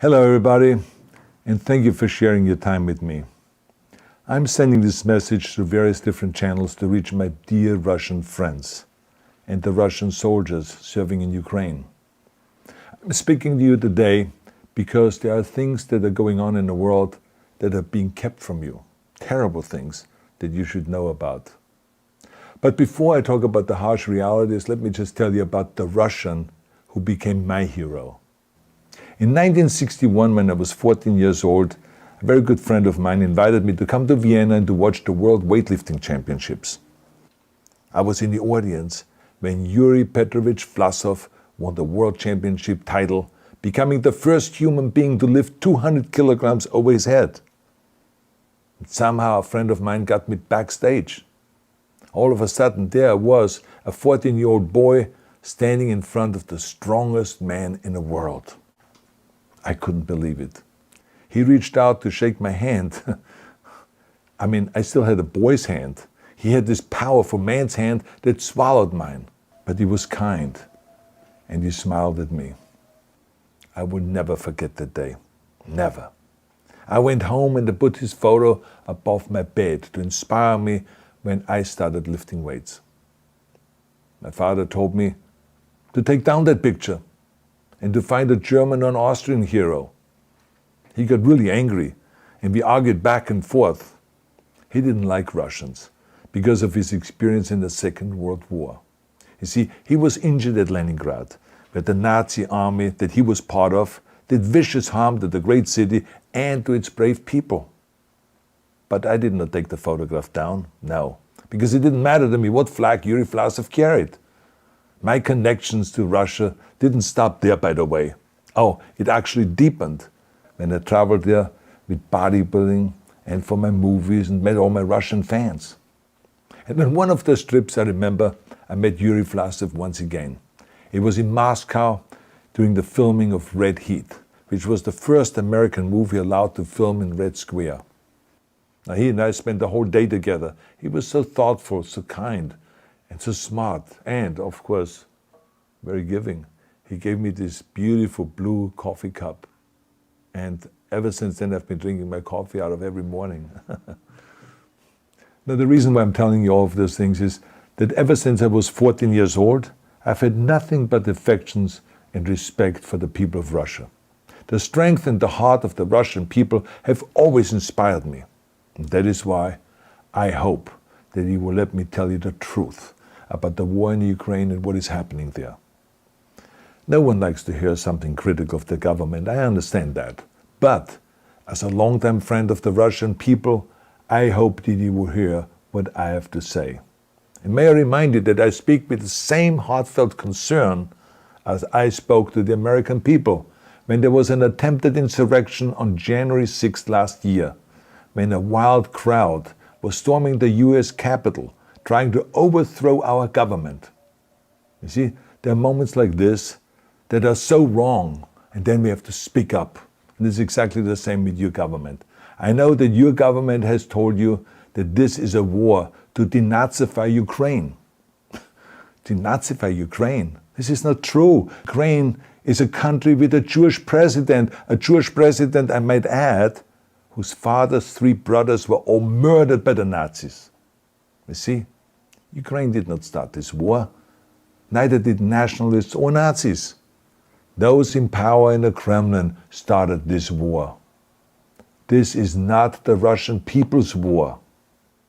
Hello everybody, and thank you for sharing your time with me. I'm sending this message through various different channels to reach my dear Russian friends and the Russian soldiers serving in Ukraine. I'm speaking to you today because there are things that are going on in the world that are being kept from you, terrible things that you should know about. But before I talk about the harsh realities, let me just tell you about the Russian who became my hero. In 1961, when I was 14 years old, a very good friend of mine invited me to come to Vienna and to watch the World Weightlifting Championships. I was in the audience when Yuri Petrovich Vlasov won the World Championship title, becoming the first human being to lift 200 kilograms over his head. And somehow a friend of mine got me backstage. All of a sudden there I was, a 14-year-old boy, standing in front of the strongest man in the world. I couldn't believe it. He reached out to shake my hand. I still had a boy's hand. He had this powerful man's hand that swallowed mine. But he was kind, and he smiled at me. I will never forget that day. Never. I went home and I put his photo above my bed to inspire me when I started lifting weights. My father told me to take down that picture and to find a German or an Austrian hero. He got really angry, and we argued back and forth. He didn't like Russians because of his experience in the Second World War. You see, he was injured at Leningrad, where the Nazi army that he was part of did vicious harm to the great city and to its brave people. But I did not take the photograph down, no, because it didn't matter to me what flag Yuri Vlasov carried. My connections to Russia didn't stop there, by the way. Oh, it actually deepened when I traveled there with bodybuilding and for my movies and met all my Russian fans. And on one of those trips, I remember, I met Yuri Vlasov once again. It was in Moscow during the filming of Red Heat, which was the first American movie allowed to film in Red Square. Now, he and I spent the whole day together. He was so thoughtful, so kind, and so smart, and, of course, very giving. He gave me this beautiful blue coffee cup. And ever since then, I've been drinking my coffee out of every morning. Now, the reason why I'm telling you all of those things is that ever since I was 14 years old, I've had nothing but affections and respect for the people of Russia. The strength and the heart of the Russian people have always inspired me. And that is why I hope that you will let me tell you the truth about the war in Ukraine and what is happening there. No one likes to hear something critical of the government, I understand that. But as a longtime friend of the Russian people, I hope that you will hear what I have to say. And may I remind you that I speak with the same heartfelt concern as I spoke to the American people when there was an attempted insurrection on January 6th last year, when a wild crowd was storming the US Capitol, trying to overthrow our government. You see, there are moments like this that are so wrong, and then we have to speak up. And this is exactly the same with your government. I know that your government has told you that this is a war to denazify Ukraine. Denazify Ukraine? This is not true. Ukraine is a country with a Jewish president, I might add, whose father's 3 brothers were all murdered by the Nazis. You see, Ukraine did not start this war. Neither did nationalists or Nazis. Those in power in the Kremlin started this war. This is not the Russian people's war.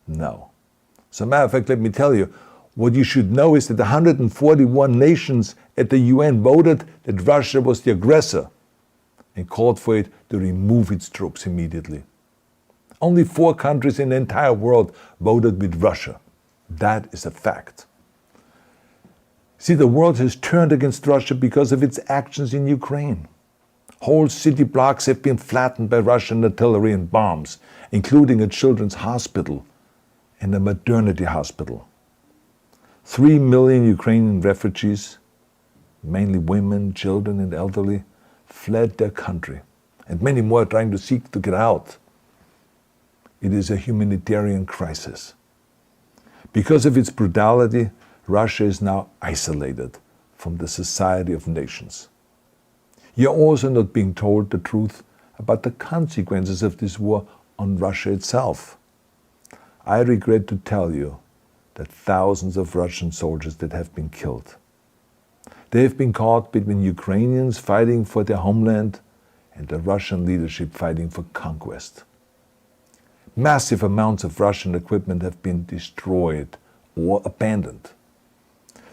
No. As a matter of fact, let me tell you, what you should know is that 141 nations at the UN voted that Russia was the aggressor and called for it to remove its troops immediately. Only 4 countries in the entire world voted with Russia. That is a fact. See, the world has turned against Russia because of its actions in Ukraine. Whole city blocks have been flattened by Russian artillery and bombs, including a children's hospital and a maternity hospital. 3 million Ukrainian refugees, mainly women, children, and elderly, fled their country, and many more are trying to seek to get out. It is a humanitarian crisis. Because of its brutality, Russia is now isolated from the society of nations. You're also not being told the truth about the consequences of this war on Russia itself. I regret to tell you that thousands of Russian soldiers that have been killed. They have been caught between Ukrainians fighting for their homeland and the Russian leadership fighting for conquest. Massive amounts of Russian equipment have been destroyed or abandoned.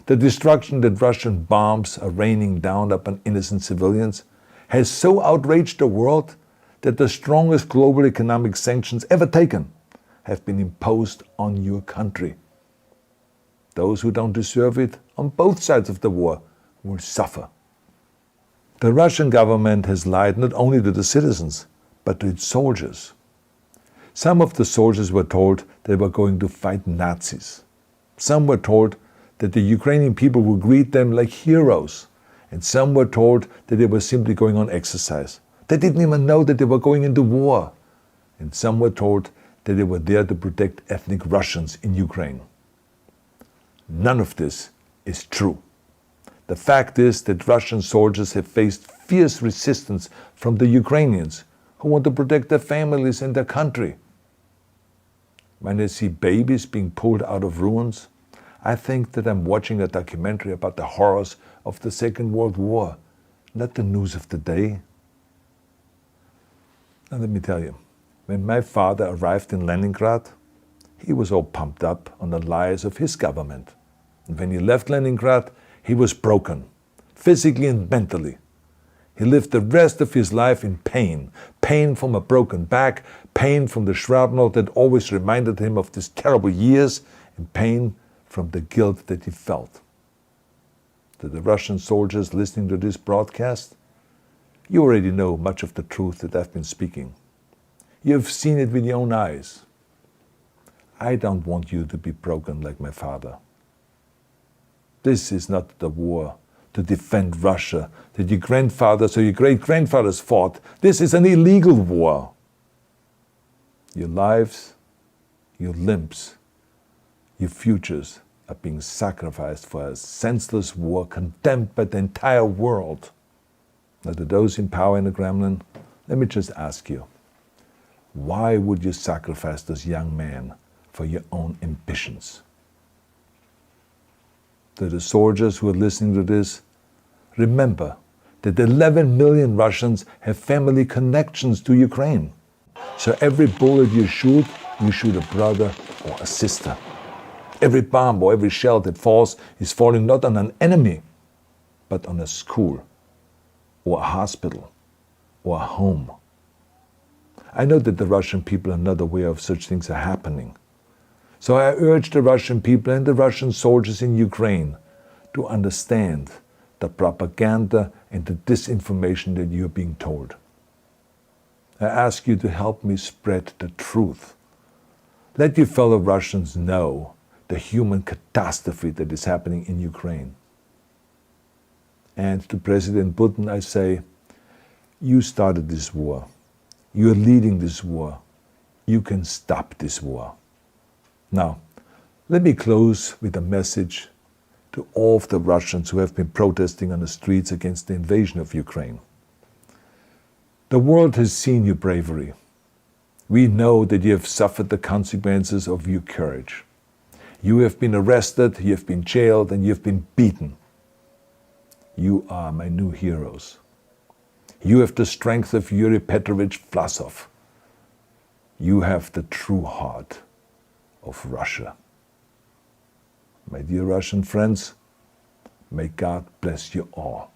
The destruction that Russian bombs are raining down upon innocent civilians has so outraged the world that the strongest global economic sanctions ever taken have been imposed on your country. Those who don't deserve it on both sides of the war will suffer. The Russian government has lied not only to the citizens, but to its soldiers. Some of the soldiers were told they were going to fight Nazis. Some were told that the Ukrainian people would greet them like heroes, and some were told that they were simply going on exercise. They didn't even know that they were going into war. And some were told that they were there to protect ethnic Russians in Ukraine. None of this is true. The fact is that Russian soldiers have faced fierce resistance from the Ukrainians who want to protect their families and their country. When I see babies being pulled out of ruins, I think that I'm watching a documentary about the horrors of the Second World War, not the news of the day. Now let me tell you, when my father arrived in Leningrad, he was all pumped up on the lies of his government. And when he left Leningrad, he was broken, physically and mentally. He lived the rest of his life in pain. Pain from a broken back, pain from the shrapnel that always reminded him of these terrible years, and pain from the guilt that he felt. To the Russian soldiers listening to this broadcast, you already know much of the truth that I've been speaking. You have seen it with your own eyes. I don't want you to be broken like my father. This is not the war to defend Russia that your grandfathers or your great-grandfathers fought. This is an illegal war. Your lives, your limbs, your futures are being sacrificed for a senseless war condemned by the entire world. Now, to those in power in the Kremlin, let me just ask you, why would you sacrifice those young men for your own ambitions? To the soldiers who are listening to this, remember that 11 million Russians have family connections to Ukraine. So every bullet you shoot a brother or a sister. Every bomb or every shell that falls is falling not on an enemy, but on a school, or a hospital, or a home. I know that the Russian people are not aware of such things are happening. So I urge the Russian people and the Russian soldiers in Ukraine to understand the propaganda and the disinformation that you are being told. I ask you to help me spread the truth. Let your fellow Russians know the human catastrophe that is happening in Ukraine. And to President Putin I say, you started this war. You are leading this war. You can stop this war. Now, let me close with a message to all of the Russians who have been protesting on the streets against the invasion of Ukraine. The world has seen your bravery. We know that you have suffered the consequences of your courage. You have been arrested, you have been jailed, and you have been beaten. You are my new heroes. You have the strength of Yuri Petrovich Vlasov. You have the true heart of Russia. My dear Russian friends, may God bless you all.